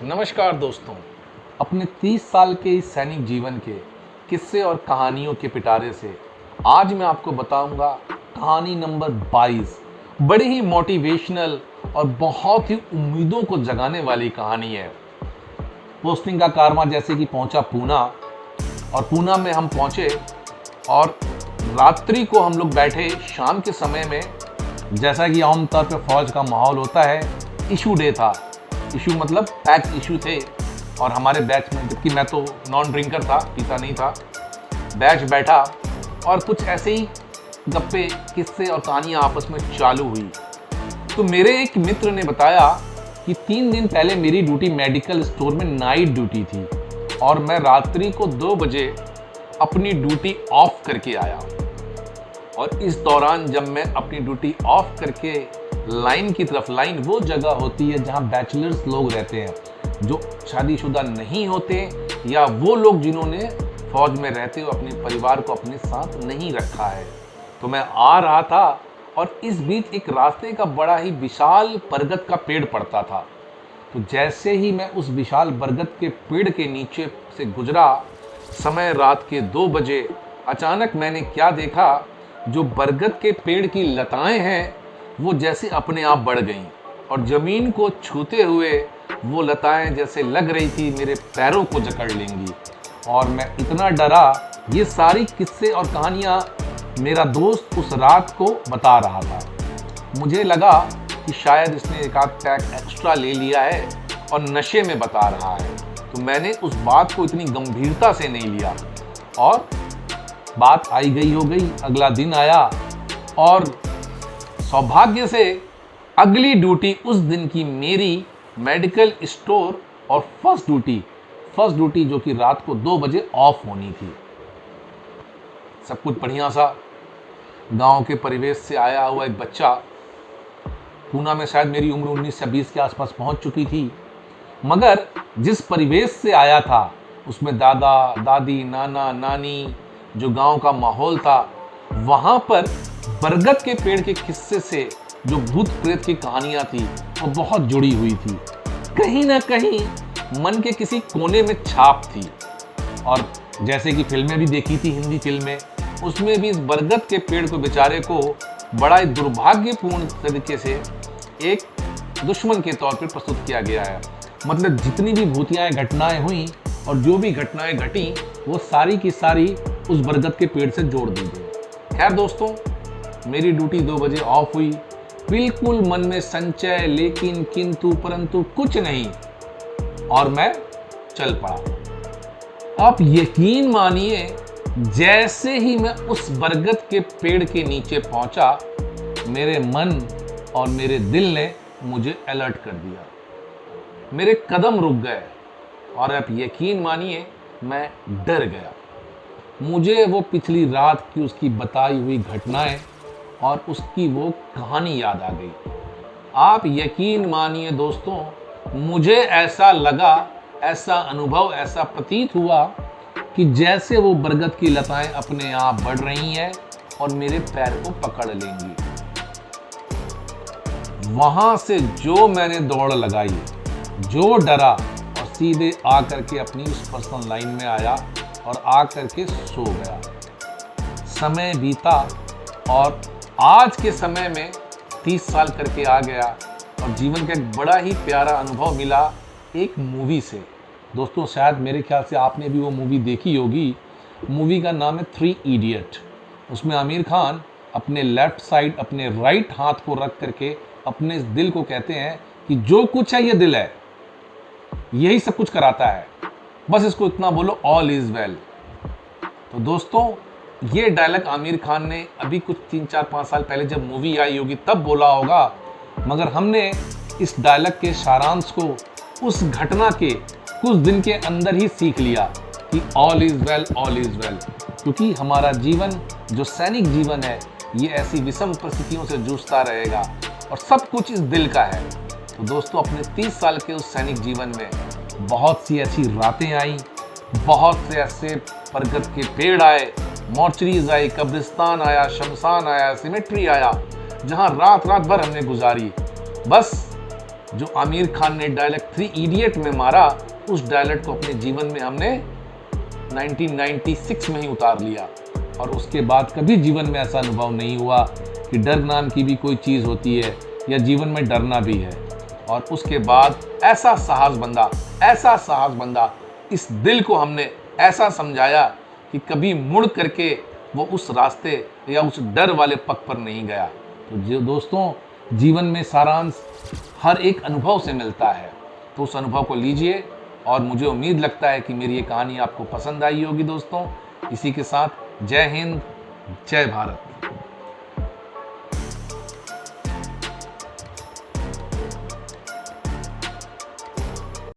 नमस्कार दोस्तों। अपने 30 साल के इस सैनिक जीवन के किस्से और कहानियों के पिटारे से आज मैं आपको बताऊंगा कहानी नंबर 22। बड़ी ही मोटिवेशनल और बहुत ही उम्मीदों को जगाने वाली कहानी है। पोस्टिंग का कारवां जैसे कि पहुंचा पूना, और पूना में हम पहुंचे और रात्रि को हम लोग बैठे शाम के समय में। जैसा कि आमतौर पर फौज का माहौल होता है, इशू डे था। इशू मतलब पैक इशू थे, और हमारे बैच में, जबकि मैं तो नॉन ड्रिंकर था, पीता नहीं था, बैच बैठा और कुछ ऐसे ही गप्पे किस्से और कहानियाँ आपस में चालू हुई। तो मेरे एक मित्र ने बताया कि 3 दिन पहले मेरी ड्यूटी मेडिकल स्टोर में नाइट ड्यूटी थी और मैं रात्रि को 2 बजे अपनी ड्यूटी ऑफ करके आया। और इस दौरान जब मैं अपनी ड्यूटी ऑफ करके लाइन की तरफ, लाइन वो जगह होती है जहां बैचलर्स लोग रहते हैं, जो शादीशुदा नहीं होते या वो लोग जिन्होंने फौज में रहते हुए अपने परिवार को अपने साथ नहीं रखा है। तो मैं आ रहा था और इस बीच एक रास्ते का बड़ा ही विशाल बरगद का पेड़ पड़ता था। तो जैसे ही मैं उस विशाल बरगद के पेड़ के नीचे से गुजरा, समय रात के 2 बजे, अचानक मैंने क्या देखा, जो बरगद के पेड़ की लताएं हैं वो जैसे अपने आप बढ़ गईं और ज़मीन को छूते हुए वो लताएं जैसे लग रही थी मेरे पैरों को जकड़ लेंगी। और मैं इतना डरा। ये सारी किस्से और कहानियाँ मेरा दोस्त उस रात को बता रहा था। मुझे लगा कि शायद इसने एक आध पैक एक्स्ट्रा ले लिया है और नशे में बता रहा है। तो मैंने उस बात को इतनी गंभीरता से नहीं लिया और बात आई गई हो गई। अगला दिन आया और सौभाग्य से अगली ड्यूटी उस दिन की मेरी मेडिकल स्टोर और फर्स्ट ड्यूटी जो कि रात को 2 बजे ऑफ होनी थी। सब कुछ बढ़िया सा। गांव के परिवेश से आया हुआ एक बच्चा, पूना में शायद मेरी उम्र 19 से 20 के आसपास पहुंच चुकी थी, मगर जिस परिवेश से आया था उसमें दादा दादी, नाना नानी, जो गांव का माहौल था, वहां पर बरगद के पेड़ के किस्से से जो भूत प्रेत की कहानियां थी वो बहुत जुड़ी हुई थी। कहीं ना कहीं मन के किसी कोने में छाप थी। और जैसे कि फिल्में भी देखी थी, हिंदी फिल्में, उसमें भी इस बरगद के पेड़ को, बेचारे को, बड़ा ही दुर्भाग्यपूर्ण तरीके से एक दुश्मन के तौर पर प्रस्तुत किया गया है। मतलब जितनी भी भूतियाएं घटनाएं हुई और जो भी घटनाएं घटी वो सारी की सारी उस बरगद के पेड़ से जोड़ दी गई। खैर दोस्तों, मेरी ड्यूटी 2 बजे ऑफ हुई। बिल्कुल मन में संचय, लेकिन, किंतु, परंतु कुछ नहीं, और मैं चल पड़ा। आप यकीन मानिए, जैसे ही मैं उस बरगद के पेड़ के नीचे पहुंचा, मेरे मन और मेरे दिल ने मुझे अलर्ट कर दिया। मेरे कदम रुक गए और आप यकीन मानिए, मैं डर गया। मुझे वो पिछली रात की उसकी बताई हुई घटनाएं और उसकी वो कहानी याद आ गई। आप यकीन मानिए दोस्तों, मुझे ऐसा लगा, ऐसा अनुभव, ऐसा प्रतीत हुआ कि जैसे वो बरगद की लताएं अपने आप बढ़ रही हैं और मेरे पैर को पकड़ लेंगी। वहां से जो मैंने दौड़ लगाई, जो डरा, और सीधे आकर के अपनी उस पर्सनल लाइन में आया और आकर के सो गया। समय बीता और आज के समय में 30 साल करके आ गया और जीवन का एक बड़ा ही प्यारा अनुभव मिला एक मूवी से। दोस्तों, शायद मेरे ख्याल से आपने भी वो मूवी देखी होगी। मूवी का नाम है 3 इडियट। उसमें आमिर खान अपने लेफ्ट साइड, अपने राइट हाथ को रख करके अपने इस दिल को कहते हैं कि जो कुछ है ये दिल है, यही सब कुछ कराता है, बस इसको इतना बोलो, ऑल इज वेल। तो दोस्तों, ये डायलॉग आमिर खान ने अभी कुछ 3-4-5 साल पहले जब मूवी आई होगी तब बोला होगा, मगर हमने इस डायलॉग के सारांश को उस घटना के कुछ दिन के अंदर ही सीख लिया कि all is well, all is well. क्योंकि हमारा जीवन, जो सैनिक जीवन है, ये ऐसी विषम परिस्थितियों से जूझता रहेगा और सब कुछ इस दिल का है। तो दोस्तों, अपने 30 साल के उस सैनिक जीवन में बहुत सी ऐसी रातें आई, बहुत से ऐसे बरगद के पेड़ आए, मॉर्चरीज आई, कब्रिस्तान आया, शमशान आया, सिमेट्री आया, जहां रात रात भर हमने गुजारी। बस जो आमिर खान ने डायलॉग 3 इडियट में मारा, उस डायलॉग को अपने जीवन में हमने 1996 में ही उतार लिया। और उसके बाद कभी जीवन में ऐसा अनुभव नहीं हुआ कि डर नाम की भी कोई चीज़ होती है या जीवन में डरना भी है। और उसके बाद ऐसा साहस बंदा, इस दिल को हमने ऐसा समझाया कि कभी मुड़ करके वो उस रास्ते या उस डर वाले पथ पर नहीं गया। तो जो दोस्तों, जीवन में सारांश हर एक अनुभव से मिलता है, तो उस अनुभव को लीजिए। और मुझे उम्मीद लगता है कि मेरी ये कहानी आपको पसंद आई होगी दोस्तों। इसी के साथ जय हिंद, जय भारत।